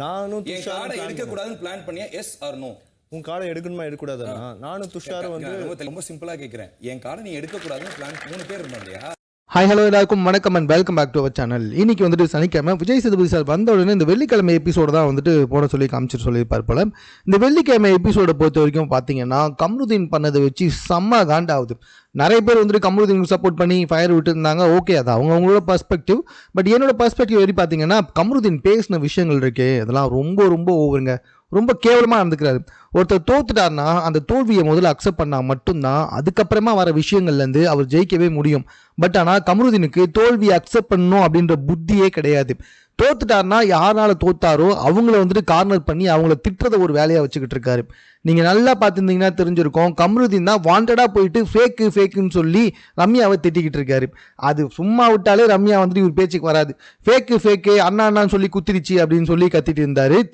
நானும் என் கார்டை எடுக்க கூடாதுன்னு பிளான் பண்ணியா? Yes or no? உன் கார்டை எடுக்கணுமா எடுக்கக்கூடாதுன்னா நானும் துஷாரும் வந்து ரொம்ப சிம்பிளா கேட்கிறேன். என் கார்டை நீ எடுக்க கூடாதுன்னு பிளான் 3 பேர் இருந்தாங்க இல்லையா? ஹாய் ஹலோ எல்லாருக்கும் வணக்கம் and welcome back to our channel. இன்னைக்கு வந்துட்டு சனிக்கிழமை விஜய் சேதுபதி சார் வந்த உடனே இந்த வெள்ளிக்கிழமை எபிசோடு தான் வந்துட்டு போன சொல்லி காமிச்சிட்டு சொல்லியிருப்பார் போல. இந்த வெள்ளிக்கிழமை எபிசோடை பொறுத்த வரைக்கும் பார்த்தீங்கன்னா கம்ருதீன் பண்ணதை வச்சு செம்ம காண்டாகுது. நிறைய பேர் வந்துட்டு கம்ருதீனுக்கு சப்போர்ட் பண்ணி ஃபயர் விட்டு இருந்தாங்க. ஓகே, அது அவங்களோட பர்ஸ்பெக்டிவ். பட் என்னோட பர்ஸ்பெக்டிவ் எப்படி பார்த்தீங்கன்னா கம்ருதீன் பேசின விஷயங்கள் இருக்கே அதெல்லாம் ரொம்ப ரொம்ப ஓவருங்க. ரொம்ப கேவலமாக நடந்துக்கிறாரு. ஒருத்தர் தோத்துட்டாருன்னா அந்த தோல்வியை முதல்ல அக்செப்ட் பண்ணால் மட்டும்தான் அதுக்கப்புறமா வர விஷயங்கள்லேருந்து அவர் ஜெயிக்கவே முடியும். பட் ஆனால் கம்ருதீனுக்கு தோல்வியை அக்செப்ட் பண்ணணும் அப்படின்ற புத்தியே கிடையாது. தோத்துட்டாருன்னா யாரால தோத்தாரோ அவங்கள வந்துட்டு கார்னர் பண்ணி அவங்கள திட்டுறத ஒரு வேலையாக வச்சுக்கிட்டு இருக்காரு. நீங்கள் நல்லா பார்த்துருந்தீங்கன்னா தெரிஞ்சிருக்கும், கம்ருதீன் தான் வாண்டடாக போயிட்டு ஃபேக்குன்னு சொல்லி ரம்யாவை திட்டிக்கிட்டு இருக்காரு. அது சும்மா விட்டாலே ரம்யா வந்துட்டு இவர் பேச்சுக்கு வராது. ஃபேக்கு அண்ணான்னு சொல்லி குத்திடுச்சு அப்படின்னு சொல்லி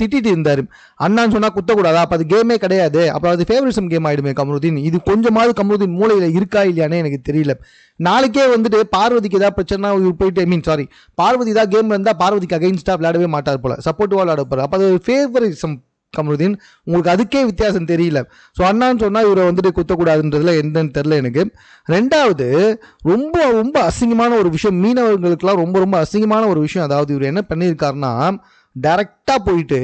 திட்டிட்டு இருந்தாரு. அண்ணான்னு சொன்னால் குத்தக்கூடாதா? அப்போ அது கேமே கிடையாது, அப்புறம் அது ஃபேவரிசம் கேம் ஆகிடுமே கம்ருதீன். இது கொஞ்சமாவது கம்ருதீன் மூளையில் இருக்கா இல்லையானே எனக்கு தெரியல. நாளைக்கே வந்துட்டு பார்வதிக்கு ஏதாவது பிரச்சனை போயிட்டு பார்வதி தான் கேம் இருந்தால் பார்வதிக்கு அகைன்ஸ்டாக விளையாடவே மாட்டார் போல, சப்போர்ட்டிவாக விளையாட போகிறார். அப்போ அது ஃபேவரிசம் கம்ருதீன். உங்களுக்கு அதுக்கே வித்தியாசம் தெரியல. ஸோ அண்ணான்னு சொன்னால் இவரை வந்துட்டு குத்தக்கூடாதுன்றதுல என்னன்னு தெரில எனக்கு. ரெண்டாவது ரொம்ப ரொம்ப அசிங்கமான ஒரு விஷயம், மீனவர்களுக்கெல்லாம் ரொம்ப ரொம்ப அசிங்கமான ஒரு விஷயம். அதாவது இவர் என்ன பண்ணியிருக்காருன்னா டைரக்டாக போயிட்டு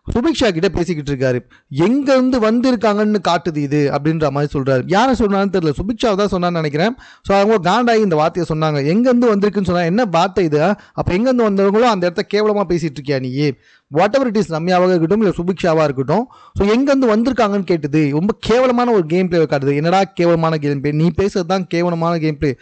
சுபிக்ஷா கிட்ட பேசிக்கிட்டு இருக்காரு. எங்கேருந்து வந்திருக்காங்கன்னு காட்டுது இது அப்படின்ற மாதிரி சொல்றாரு. யாரை சொன்னான்னு தெரியல, சுபிக்ஷாவை தான் சொன்னான்னு நினைக்கிறேன். ஸோ அவங்க காண்டாகி இந்த வார்த்தையை சொன்னாங்க. எங்கேருந்து வந்திருக்குன்னு சொன்னா என்ன வார்த்தை இது? அப்போ எங்கேருந்து வந்தவங்களும் அந்த இடத்த கேவலமாக பேசிட்டு இருக்கியா நீ? வாட் எவர் இட் இஸ், ரம்யாவாக இருக்கட்டும் இல்லை சுபிக்ஷாவாக இருக்கட்டும். ஸோ எங்கேருந்து வந்திருக்காங்கன்னு கேட்டது ரொம்ப கேவலமான ஒரு கேம் பிளே காட்டுது. என்னடா கேவலமான கேம் பிளே? நீ பேசுறது தான் கேவலமான கேம் பிளே.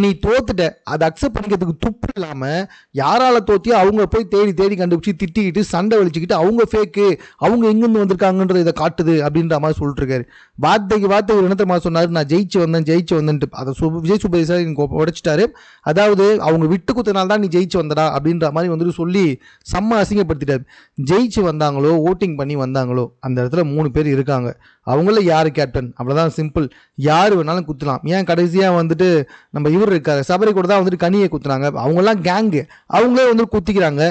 நீ தோத்துட்ட, அதை அக்செப்ட் பண்ணிக்கிறதுக்கு துப்பு இல்லாமல் யாரால தோத்தியோ அவங்க போய் தேடி கண்டுபிடிச்சி திட்டிக்கிட்டு சண்டை வலிச்சுக்கிட்டு அவங்க ஃபேக்கு, அவங்க எங்கேருந்து வந்திருக்காங்கன்றத இதை காட்டுது அப்படின்ற மாதிரி சொல்லிட்டு இருக்காரு. வார்த்தைக்கு வார்த்தை ஒரு இனத்தை மாதிரி சொன்னார், நான் ஜெயிச்சு வந்தேன்ட்டு. அதை விஜய் சேதுபதி சார் எனக்கு உடைச்சிட்டாரு. அதாவது அவங்க விட்டு குத்தினால தான் நீ ஜெயிச்சு வந்தடா அப்படின்ற மாதிரி வந்துட்டு சொல்லி செம்ம அசிங்கப்படுத்திட்டாரு. ஜெயிச்சு வந்தாங்களோ ஓட்டிங் பண்ணி வந்தாங்களோ அந்த இடத்துல 3 பேர் இருக்காங்க. அவங்கள யார் கேப்டன்? அவ்வளோதான், சிம்பிள். யார் வேணாலும் குத்தலாம். ஏன் கடைசியாக வந்துட்டு நம்ம இவர் இருக்காரு சபரி கூட தான் வந்துட்டு கனியை குத்துனாங்க. அவங்கெல்லாம் கேங்கு, அவங்களே வந்து குத்திக்கிறாங்க.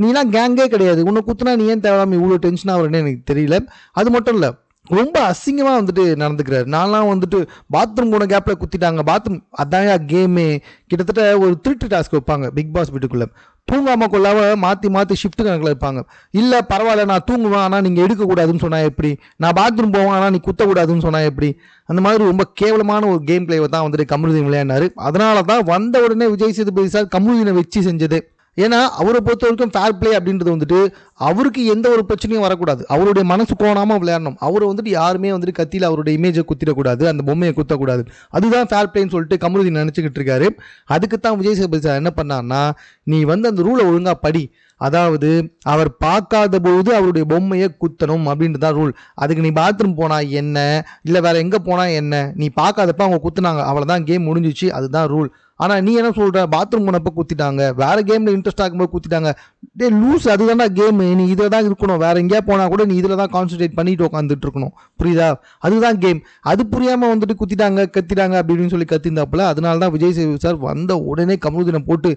நீலாம் கேங்கே கிடையாது, உன்னை குத்துனா நீ ஏன் தேவையில்லாம இவ்வளோ டென்ஷனாக வருன்னு எனக்கு தெரியல. அது மட்டும் இல்லை, ரொம்ப அசிங்கமாக வந்துட்டு நடந்துக்கிறாரு. நான்லாம் வந்துட்டு பாத்ரூம் போன கேப்பில் குத்திட்டாங்க. பாத்ரூம் அதான் கேமே. கிட்டத்தட்ட ஒரு திருட்டு டாஸ்க் வைப்பாங்க பிக் பாஸ் வீட்டுக்குள்ளே. தூங்காமல் கொள்ளாம மாற்றி ஷிஃப்ட் கணக்கில் இருப்பாங்க. இல்லை பரவாயில்ல நான் தூங்குவேன் ஆனால் நீங்கள் எடுக்கக்கூடாதுன்னு சொன்னால் எப்படி? நான் பாத்ரூம் போவேன் ஆனால் நீ குத்தக்கூடாதுன்னு சொன்னால் எப்படி? அந்த மாதிரி ரொம்ப கேவலமான ஒரு கேம் பிளேவை தான் வந்துட்டு கம்ருதீன் விளையாடினாரு. அதனால தான் வந்த உடனே விஜய் சேதுபதி சார் கம்ருதீனை வச்சு செஞ்சது. ஏன்னா அவரை பொறுத்த வரைக்கும் ஃபேர் பிளே அப்படின்றது வந்துட்டு அவருக்கு எந்த ஒரு பிரச்சனையும் வரக்கூடாது. அவருடைய மனசு கோணாமல் விளையாடணும். அவரை வந்துட்டு யாருமே வந்துட்டு கத்தியில் அவருடைய இமேஜை குத்திடக்கூடாது, அந்த பொம்மையை குத்தக்கூடாது. அதுதான் ஃபேர் பிளேன்னு சொல்லிட்டு கம்ருதீன் நினச்சிக்கிட்டு இருக்காரு. அதுக்கு தான் விஜய் சேதுபதி சார் என்ன பண்ணார்னா, நீ வந்து அந்த ரூலை ஒழுங்காக படி. அதாவது அவர் பார்க்காத பொழுது அவருடைய பொம்மையை குத்தணும் அப்படின்ட்டு தான் ரூல். அதுக்கு நீ பாத்ரூம் போனா என்ன, இல்லை வேற எங்கே போனா என்ன, நீ பார்க்காதப்ப அவங்க குத்துனாங்க, அவ்வளோதான், கேம் முடிஞ்சிச்சு, அதுதான் ரூல். ஆனால் நீ என்ன சொல்கிற, பாத்ரூம் போனப்போ குத்திட்டாங்க, வேறு கேமில் இன்ட்ரெஸ்ட் ஆகும்போது குத்திட்டாங்க. டே லூஸ், அதுதான்டா கேமு, நீ இதில் தான் இருக்கணும். வேறு எங்கேயா போனால் கூட நீ இதில் தான் கான்சன்ட்ரேட் பண்ணிட்டு உட்காந்துட்டு இருக்கணும், புரியுதா? அதுதான் கேம். அது புரியாமல் வந்துட்டு கத்திட்டாங்க அப்படின்னு சொல்லி கத்திருந்தாப்புல. அதனால தான் விஜய் சேதுபதி சார் வந்த உடனே கம்ருதீனை போட்டு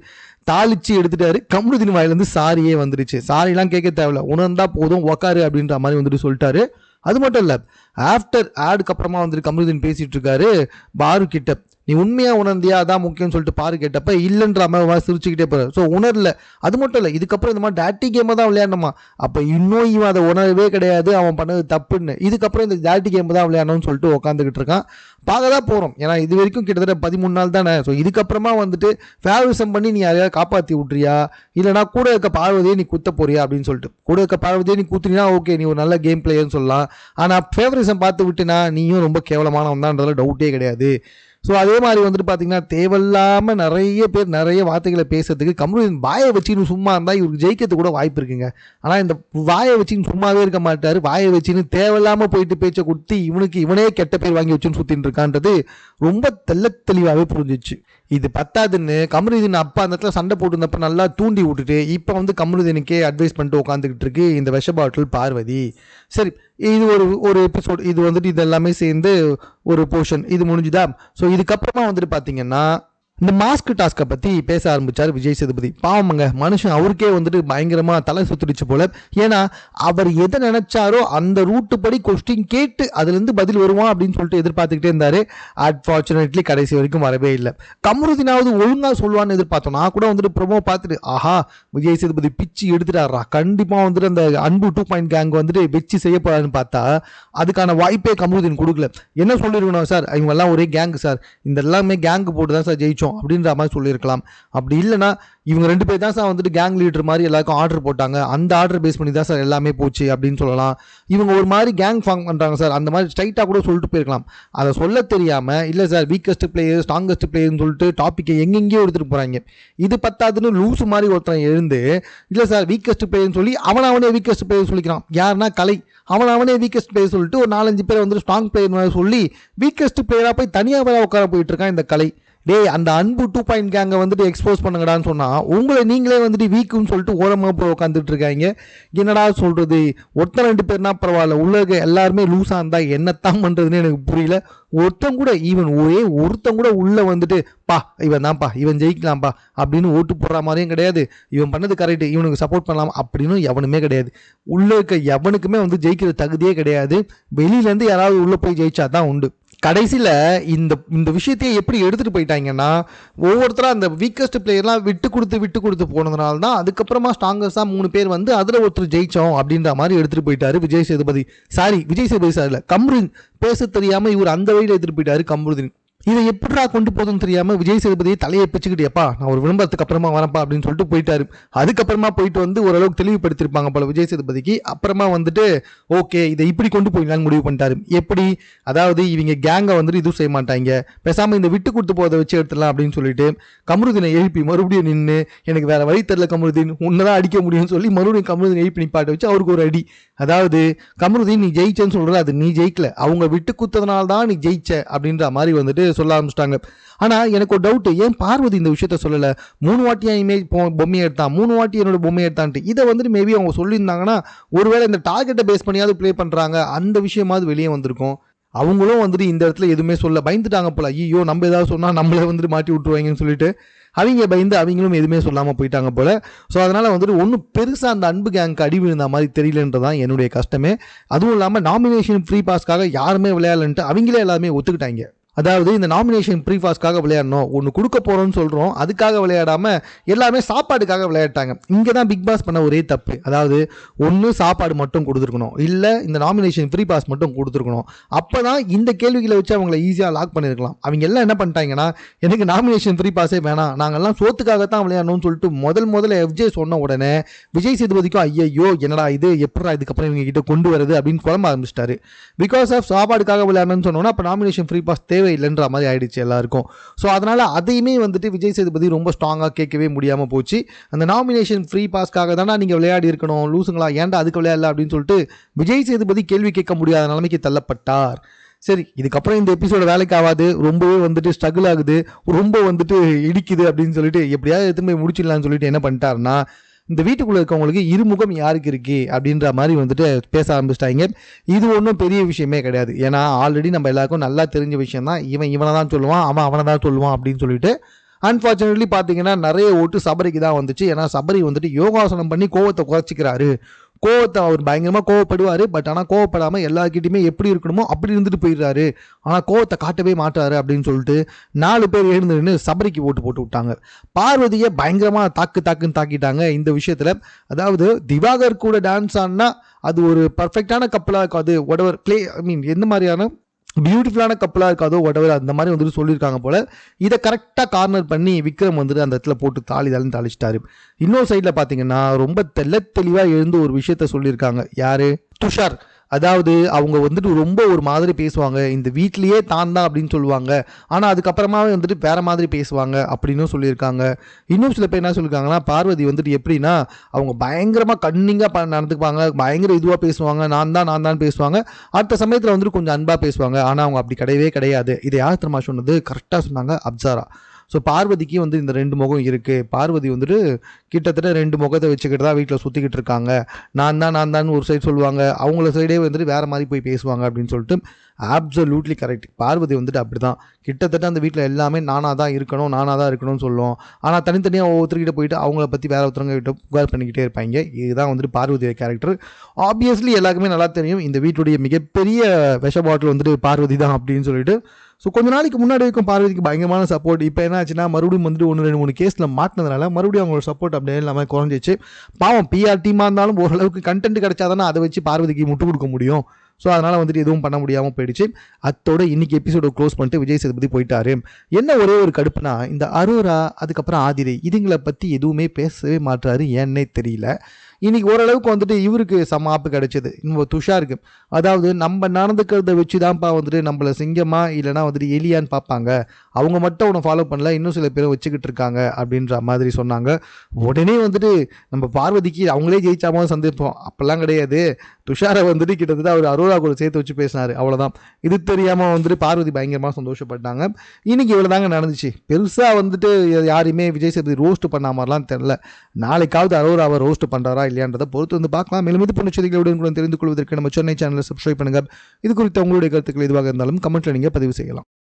தாளிச்சு எடுத்துட்டாரு. கம்ருதீன் வாயிலேருந்து சாரியே வந்துருச்சு. சாரிலாம் கேட்க தேவையில்ல, உணர்ந்தா போதும் உக்காரு அப்படின்ற மாதிரி வந்துட்டு சொல்லிட்டாரு. அது மட்டும் இல்லை, ஆஃப்டர் ஆடுக்கு அப்புறமா வந்துட்டு கம்ருதீன் பேசிட்டு இருக்காரு பாரு கிட்ட. நீ உண்மையா உணர்ந்தியா அதான் முக்கியம்னு சொல்லிட்டு பாரு கேட்டப்ப இல்லைன்ற மாதிரி சிரிச்சுக்கிட்டே போறாரு. ஸோ உணரல. அது மட்டும் இல்லை, இதுக்கப்புறம் இந்த மாதிரி டேட்டி கேமை தான் விளையாடணுமா? அப்போ இன்னும் இவன் அதை உணரவே கிடையாது, அவன் பண்ணது தப்புன்னு. இதுக்கப்புறம் இந்த டேட்டி கேம் தான் விளையாடணும்னு சொல்லிட்டு உட்காந்துக்கிட்டு இருக்கான். பார்க்க தான் போகிறோம். ஏன்னா இது வரைக்கும் கிட்டத்தட்ட 13 நாள் தானே. ஸோ இதுக்கப்புறமா வந்துட்டு ஃபேவரிசம் பண்ணி நீ யாரையாவது காப்பாற்றி விட்றியா, இல்லைனா கூட இருக்க பார்வதியை நீ குத்த போறியா அப்படின்னு சொல்லிட்டு. கூட இருக்க பார்வதியை நீ குத்துனா ஓகே, நீ ஒரு நல்ல கேம் பிளேயர்னு சொல்லலாம். ஆனால் ஃபேவரிசம் பார்த்து விட்டுனா நீயும் ரொம்ப கேவலமானவன் தான்றதுல டவுட்டே கிடையாது. ஸோ அதே மாதிரி வந்துட்டு பார்த்தீங்கன்னா தேவையில்லாமல் நிறைய பேர் நிறைய வார்த்தைகளை பேசுறதுக்கு கம்ருதீன் வாயை வச்சுன்னு சும்மா இருந்தால் இவருக்கு ஜெயிக்கிறது கூட வாய்ப்பு இருக்குங்க. ஆனால் இந்த வாயை வச்சுன்னு சும்மாவே இருக்க மாட்டார். வாயை வச்சுன்னு தேவையில்லாமல் போயிட்டு பேச்சை கொடுத்து இவனே கெட்ட பேர் வாங்கி வச்சுன்னு சுற்றின்னு இருக்கான்றது ரொம்ப தெளிவாகவே புரிஞ்சிச்சு. இது பத்தாதுன்னு கம்ருதீன் அப்பா அந்த இடத்துல சண்டை போட்டுருந்தப்ப நல்லா தூண்டி விட்டுட்டு இப்போ வந்து கம்ருதீனுக்கே அட்வைஸ் பண்ணிட்டு உட்காந்துக்கிட்டு இருக்கு இந்த விஷ பாட்டில் பார்வதி. சரி, இது ஒரு எபிசோட். இது வந்துட்டு இது எல்லாமே சேர்ந்து ஒரு போர்ஷன் இது முடிஞ்சுதா? ஸோ இதுக்கப்புறமா வந்துட்டு பார்த்தீங்கன்னா இந்த மாஸ்க் டாஸ்க்கை பற்றி பேச ஆரம்பித்தார் விஜய் சேதுபதி. பாவமங்க, மனுஷன் அவருக்கே வந்துட்டு பயங்கரமாக தலை சுத்திடுச்சு போல. ஏன்னா அவர் எதை நினைச்சாரோ அந்த ரூட்டு படி கொஸ்டின் கேட்டு அதுலேருந்து பதில் வருவான் அப்படின்னு சொல்லிட்டு எதிர்பார்த்துக்கிட்டே இருந்தார். அன்ஃபார்ச்சுனேட்லி கடைசி வரைக்கும் வரவே இல்லை. கமருதீனாவது ஒழுங்காக சொல்லுவான்னு எதிர்பார்த்தோம். நான் கூட வந்துட்டு ப்ரோமோ பார்த்துட்டு ஆஹா விஜய் சேதுபதி பிச்சு எடுத்துட்டாரா, கண்டிப்பாக வந்துட்டு அந்த அன்பு 2 கேங் வந்துட்டு வச்சு செய்ய போறாருன்னு பார்த்தா அதுக்கான வாய்ப்பே கமருதீன் கொடுக்கல. என்ன சொல்லியிருக்கணும், சார் இவங்க எல்லாம் ஒரே கேங் சார், இந்த எல்லாமே கேங்கு போட்டு தான் சார் ஜெயிச்சோம் அப்படின்ற மாதிரி சொல்லியிருக்கலாம். அப்படி இல்லைன்னா இவங்க 2 பேர் தான் சார் வந்துட்டு கேங் லீடர் மாதிரி எல்லாருக்கும் ஆர்டர் போட்டாங்க, அந்த ஆர்டர் பேஸ் பண்ணி தான் சார் எல்லாமே போச்சு அப்படின்னு சொல்லலாம். இவங்க ஒரு மாதிரி கேங் ஃபார்ம் பண்ணுறாங்க சார், அந்த மாதிரி ஸ்ட்ரைட்டாக கூட சொல்லிட்டு போயிருக்கலாம். அதை சொல்ல தெரியாமல் இல்லை சார் வீக்கஸ்ட் பிளேயர் ஸ்ட்ராங்கஸ்ட் பிளேயர்னு சொல்லிட்டு டாப்பிக்கை எங்கெங்கேயோ எடுத்துகிட்டு போகிறாங்க. இது பத்தாதுன்னு லூஸ் மாதிரி ஒருத்தன் எழுந்து இல்லை சார் வீக்கஸ்ட் பிளேயர்னு சொல்லி அவனே வீக்கஸ்ட் பிளேயர் சொல்லிக்கிறான். யாருன்னா கலை, அவனே வீக்கஸ்ட் பிளேயர் சொல்லிட்டு ஒரு 4-5 பேர் வந்து ஸ்ட்ராங் பிளேயர் சொல்லி வீக்கஸ்ட் பிளேயராக போய் தனியாக வேற உட்கார போயிட்டு இருக்கான் இந்த கலை. அந்த அன்பு 2 கேங்கை வந்துட்டு எக்ஸ்போஸ் பண்ணுங்கடான்னு சொன்னா உங்களை நீங்களே வந்துட்டு வீக்குன்னு சொல்லிட்டு ஓரமாக போய் உட்காந்துட்டு இருக்காங்க. என்னடா சொல்றது, ஒருத்தன் 2 பேர்னா பரவாயில்ல, உள்ள எல்லாருமே லூஸாக இருந்தா என்னத்தான் பண்றதுன்னு எனக்கு புரியல. ஒருத்தன் கூட ஒருத்தன் கூட உள்ள வந்துட்டு இவன் தான்ப்பா இவன் ஜெயிக்கலாம்ப்பா அப்படின்னு ஓட்டு போடுற மாதிரியும் கிடையாது. இவன் பண்ணது கரெக்ட், இவனுக்கு சப்போர்ட் பண்ணலாம் அப்படின்னு எவனுமே கிடையாது. உள்ள இருக்க எவனுக்குமே வந்து ஜெயிக்கிற தகுதியே கிடையாது. வெளியிலேருந்து யாராவது உள்ள போய் ஜெயிச்சா தான் உண்டு. கடைசியில் இந்த விஷயத்தையே எப்படி எடுத்துகிட்டு போயிட்டாங்கன்னா ஒவ்வொருத்தராக அந்த வீக்கஸ்ட் பிளேயர்லாம் விட்டு கொடுத்து போனதுனால தான் அதுக்கப்புறமா ஸ்ட்ராங்கர்ஸாக 3 பேர் வந்து அதில் ஒருத்தர் ஜெயிச்சோம் அப்படின்ற மாதிரி எடுத்துகிட்டு போயிட்டாரு விஜய் சேதுபதி சார் இல்லை கமருதீன். பேச தெரியாமல் இவர் அந்த வழியில் எடுத்துகிட்டு போயிட்டாரு கமருதீன். இதை எப்படா கொண்டு போதுன்னு தெரியாமல் விஜய் சேதுபதியை தலையை பிச்சுக்கிட்டேப்பா நான் ஒரு விளம்பரத்துக்கு அப்புறமா வரப்பா அப்படின்னு சொல்லிட்டு போயிட்டாரு. அதுக்கப்புறமா போயிட்டு வந்து ஓரளவுக்கு தெளிவுபடுத்திருப்பாங்க போல விஜய் சேதுபதிக்கு. அப்புறமா வந்துட்டு ஓகே இதை இப்படி கொண்டு போயிடலான்னு முடிவு பண்ணிட்டாரு. எப்படி, அதாவது இவங்க கேங்கை வந்துட்டு இதுவும் செய்ய மாட்டாங்க, பேசாமல் இந்த விட்டு கொடுத்து போதை வச்சு எடுத்துடலாம் அப்படின்னு சொல்லிட்டு கமருதீனை எழுப்பி மறுபடியும் நின்று எனக்கு வேற வழி தெரியல கமருதீன் உன்னதான் அடிக்க முடியும்னு சொல்லி மறுபடியும் கமருதீன் எழுப்பி நிப்பாட்ட வச்சு அவருக்கு ஒரு அடி. அதாவது கமருதீன் நீ ஜெயிச்சேன்னு சொல்றது, அது நீ ஜெயிக்கல, அவங்க விட்டு குத்ததுனால தான் நீ ஜெயிச்ச அப்படின்ற மாதிரி வந்துட்டு சொல்ல ஆரம்பிச்சிட்டாங்க. ஆனால் எனக்கு ஒரு டவுட்டு, ஏன் பார்வதி இந்த விஷயத்த சொல்லலை? 3 வாட்டியா இமேஜ் பொம்மையை எடுத்தான், 3 வாட்டி என்னோட பொம்மையை எடுத்தான்ட்டு. இதை வந்துட்டு மேபி அவங்க சொல்லியிருந்தாங்கன்னா ஒருவேளை இந்த டார்கெட்டை பேஸ் பண்ணியாவது ப்ளே பண்ணுறாங்க, அந்த விஷயமாவது வெளியே வந்திருக்கும். அவங்களும் வந்துட்டு இந்த இடத்துல எதுவுமே சொல்ல பயந்துட்டாங்க போல. ஐயோ நம்ம ஏதாவது சொன்னால் நம்மளே வந்துட்டு மாட்டி விட்டுருவாங்கன்னு சொல்லிட்டு அவங்க பயந்து அவங்களும் எதுவுமே சொல்லாமல் போயிட்டாங்க போல. ஸோ அதனால் வந்துட்டு ஒன்றும் பெருசாக அந்த அன்பு கேங்க்கு அடி விழுந்த மாதிரி தெரியலன்றதான் என்னுடைய கஷ்டமே. அதுவும் இல்லாமல் நாமினேஷன் ஃப்ரீ பாஸ்க்காக யாருமே விளையாடலன்ட்டு அவங்களே எல்லாருமே ஒத்துக்கிட்டாங்க. அதாவது இந்த நாமினேஷன் ப்ரீ பாஸ்க்காக விளையாடணும், ஒன்று கொடுக்க போகிறோன்னு சொல்கிறோம், அதுக்காக விளையாடாமல் எல்லாமே சாப்பாடுக்காக விளையாட்டாங்க. இங்கே தான் பிக் பாஸ் பண்ண ஒரே தப்பு. அதாவது ஒன்று சாப்பாடு மட்டும் கொடுத்துருக்கணும், இல்லை இந்த நாமினேஷன் ஃப்ரீ பாஸ் மட்டும் கொடுத்துருக்கணும். அப்போ தான் இந்த கேள்விகளை வச்சு அவங்கள ஈஸியாக லாக் பண்ணியிருக்கலாம். அவங்க எல்லாம் என்ன பண்ணிட்டாங்கன்னா எனக்கு நாமினேஷன் ஃப்ரீ பாஸே வேணாம், நாங்கள்லாம் சோத்துக்காகத்தான் விளையாடணும்னு சொல்லிட்டு முதல்ல FJ சொன்ன உடனே விஜய் சேதுபதிக்கும் ஐயோ என்னடா இது, எப்படா இதுக்கப்புறம் இவங்க கிட்ட கொண்டு வருது அப்படின்னு குழம்ப ஆரம்பிச்சிட்டாரு. பிகாஸ் ஆஃப் சாப்பாடுக்காக விளையாடணும்னு சொன்னோன்னா அப்போ நாமினேஷன் ஃப்ரீ பாஸ் தேவை இல்லைன்ற மாதிரி ஆயிடுச்சு எல்லாருக்கும். ஸோ அதனால அதையுமே வந்துட்டு விஜய் சேதுபதி ரொம்ப ஸ்ட்ராங்காக கேட்கவே முடியாமல் போச்சு. அந்த நாமினேஷன் ஃப்ரீ பாஸ்க்காக தானே நீங்கள் விளையாடி இருக்கணும், லூசுங்களா ஏன்டா அதுக்கு விளையாடல அப்படின்னு சொல்லிட்டு விஜய் சேதுபதி கேள்வி கேட்க முடியாத நிலைமைக்கு தள்ளப்பட்டார். சரி, இதுக்கப்புறம் இந்த எபிசோட வேலைக்கு ஆகாது, ரொம்பவே வந்துட்டு ஸ்ட்ரகிள் ஆகுது, ரொம்ப வந்துட்டு இடிக்குது அப்படின்னு சொல்லிட்டு எப்படியாவது எதுவுமே முடிச்சிடலான்னு சொல்லிட்டு என்ன பண்ணிட்டாருன்னா இந்த வீட்டுக்குள்ளே இருக்கவங்களுக்கு இருமுகம் யாருக்கு இருக்கு அப்படின்ற மாதிரி வந்துட்டு பேச ஆரம்பிச்சிட்டாங்க. இது ஒன்றும் பெரிய விஷயமே கிடையாது. ஏன்னா ஆல்ரெடி நம்ம எல்லாருக்கும் நல்லா தெரிஞ்ச விஷயம் தான், இவனை தான் சொல்லுவான், அவனை தான் சொல்லுவான் அப்படின்னு சொல்லிட்டு. அன்ஃபார்ச்சுனேட்லி பார்த்தீங்கன்னா நிறைய ஓட்டு சபரிக்கு தான் வந்துச்சு. ஏன்னா சபரி வந்துட்டு யோகாசனம் பண்ணி கோவத்தை குறைச்சிக்கிறாரு. கோவத்தை அவர் பயங்கரமாக கோவப்படுவார், பட் ஆனால் கோவப்படாமல் எல்லாருக்கிட்டையுமே எப்படி இருக்கணுமோ அப்படி இருந்துட்டு போயிடுறாரு. ஆனால் கோவத்தை காட்டவே மாட்டாரு அப்படின்னு சொல்லிட்டு 4 பேர் எழுந்துன்னு சபரிக்கு ஓட்டு போட்டு விட்டாங்க. பார்வதியை பயங்கரமாக தாக்குன்னு தாக்கிட்டாங்க இந்த விஷயத்தில். அதாவது திவாகர் கூட டான்ஸ் ஆடினா அது ஒரு பர்ஃபெக்டான கப்பலாக இருக்காது, ஒடவர் பிளே எந்த மாதிரியான பியூட்டிஃபுல்லான கப்பலாக இருக்காதோ ஒடவர் அந்த மாதிரி வந்துட்டு சொல்லியிருக்காங்க போல. இதை கரெக்டாக கார்னர் பண்ணி விக்ரம் வந்துட்டு அந்த இடத்துல போட்டு தாளிச்சிட்டாரு. இன்னொரு சைடில் பார்த்தீங்கன்னா ரொம்ப தெளிவாக எழுந்து ஒரு விஷயத்த சொல்லியிருக்காங்க. யாரு? துஷார். அதாவது அவங்க வந்துட்டு ரொம்ப ஒரு மாதிரி பேசுவாங்க, இந்த வீட்லேயே தான் அப்படின்னு சொல்லுவாங்க, ஆனால் அதுக்கப்புறமாவே வந்துட்டு வேற மாதிரி பேசுவாங்க அப்படின்னு சொல்லியிருக்காங்க. இன்னும் சில பேர் என்ன சொல்லியிருக்காங்கன்னா பார்வதி வந்துட்டு எப்படின்னா அவங்க பயங்கரமாக கன்னிங்காக நடந்துக்குவாங்க, பயங்கர இதுவாக பேசுவாங்க, நான் தான் பேசுவாங்க, அடுத்த சமயத்தில் வந்துட்டு கொஞ்சம் அன்பாக பேசுவாங்க. ஆனால் அவங்க அப்படி கிடையவே கிடையாது. இதை யார் தெரியுமா சொன்னது? கரெக்டாக சொன்னாங்க அப்சாரா. ஸோ பார்வதிக்கு வந்து இந்த 2 முகம் இருக்குது. பார்வதி வந்துட்டு கிட்டத்தட்ட 2 முகத்தை வச்சுக்கிட்டு தான் வீட்டில் சுற்றிக்கிட்டு இருக்காங்க. நான் தான் ஒரு சைடு சொல்லுவாங்க, அவங்கள சைடே வந்துட்டு வேறு மாதிரி போய் பேசுவாங்க அப்படின்னு சொல்லிட்டு. Absolutely correct. பார்வதி வந்துட்டு அப்படி தான் கிட்டத்தட்ட அந்த வீட்டில் எல்லாமே நானாக தான் இருக்கணும்னு சொல்லுவோம். ஆனால் தனித்தனியாக ஒவ்வொருத்தர்கிட்ட போயிட்டு அவங்கள பற்றி வேற ஒருத்தவங்க கிட்ட புகார் பண்ணிக்கிட்டே இருப்பாங்க. இதுதான் வந்துட்டு பார்வதியோட கேரக்டர். ஆப்வியஸ்லி எல்லாருக்குமே நல்லா தெரியும் இந்த வீட்டுடைய மிகப்பெரிய விஷ பாட்டில் வந்துட்டு பார்வதி தான் அப்படின்னு சொல்லிட்டு. ஸோ கொஞ்ச நாளைக்கு முன்னாடி வரைக்கும் பார்வதிக்கு பயங்கரமான சப்போர்ட். இப்போ என்ன ஆச்சுன்னா மறுபடியும் வந்துட்டு 1-2-3 கேஸில் மாட்டினதுனால மறுபடியும் அவங்களோட சப்போர்ட் அப்படியே இல்லாமல் குறைஞ்சிச்சு. பாவம் பிஆர் டீமாக இருந்தாலும் ஓரளவுக்கு கண்டென்ட் கிடைச்சாதானே அதை வச்சு பார்வதிக்கு முட்டு கொடுக்க முடியும். ஸோ அதனால் வந்துட்டு எதுவும் பண்ண முடியாமல் போயிடுச்சு. அத்தோட இன்னைக்கு எபிசோட க்ளோஸ் பண்ணிட்டு விஜய் சேதுபதி போயிட்டாரு. என்ன ஒரே ஒரு கடுப்புனா இந்த அரோரா அதுக்கப்புறம் ஆதிரை இதுங்களை பற்றி எதுவுமே பேசவே மாட்டாரு, ஏன்னே தெரியல. இன்னைக்கு ஓரளவுக்கு வந்துட்டு இவருக்கு செம ஆப்பு கிடைச்சது, இன்னும் துஷாருக்கு. அதாவது நம்ம நடந்துக்கிறத வச்சு தான்ப்பா வந்துட்டு நம்மளை சிங்கமா இல்லைனா வந்துட்டு எலியான்னு பார்ப்பாங்க, அவங்க மட்டும் அவனை ஃபாலோ பண்ணல, இன்னும் சில பேரை வச்சுக்கிட்டு இருக்காங்க அப்படின்ற மாதிரி சொன்னாங்க. உடனே வந்துட்டு நம்ம பார்வதிக்கு அவங்களே ஜெயிச்சாமல் சந்திப்போம், அப்பெல்லாம் கிடையாது. துஷாரை வந்துட்டு கிட்டத்தட்ட அவர் அரோரா கூட சேர்த்து வச்சு பேசினார், அவ்வளோதான். இது தெரியாமல் வந்துட்டு பார்வதி பயங்கரமாக சந்தோஷப்பட்டாங்க. இன்னைக்கு இவ்வளோ தாங்க நடந்துச்சு. பெருசாக வந்துட்டு யாரையுமே விஜய் சேதுபதி ரோஸ்ட் பண்ண மாதிரிலாம் தெரில. நாளைக்காவது அரோராவை ரோஸ்ட் பண்ணுறாரா இல்லையான்றதை பொறுத்து வந்து பார்க்கலாம். மேலும் இது போன்ற செய்திகளுடன் தெரிந்து கொள்வதற்கு நம்ம சென்னை சேனலை சப்ஸ்கிரைப் பண்ணுங்கள். இது குறித்த உங்களுடைய கருத்துக்கள் எதுவாக இருந்தாலும் கமெண்ட்டில் நீங்கள் பதிவு செய்யலாம்.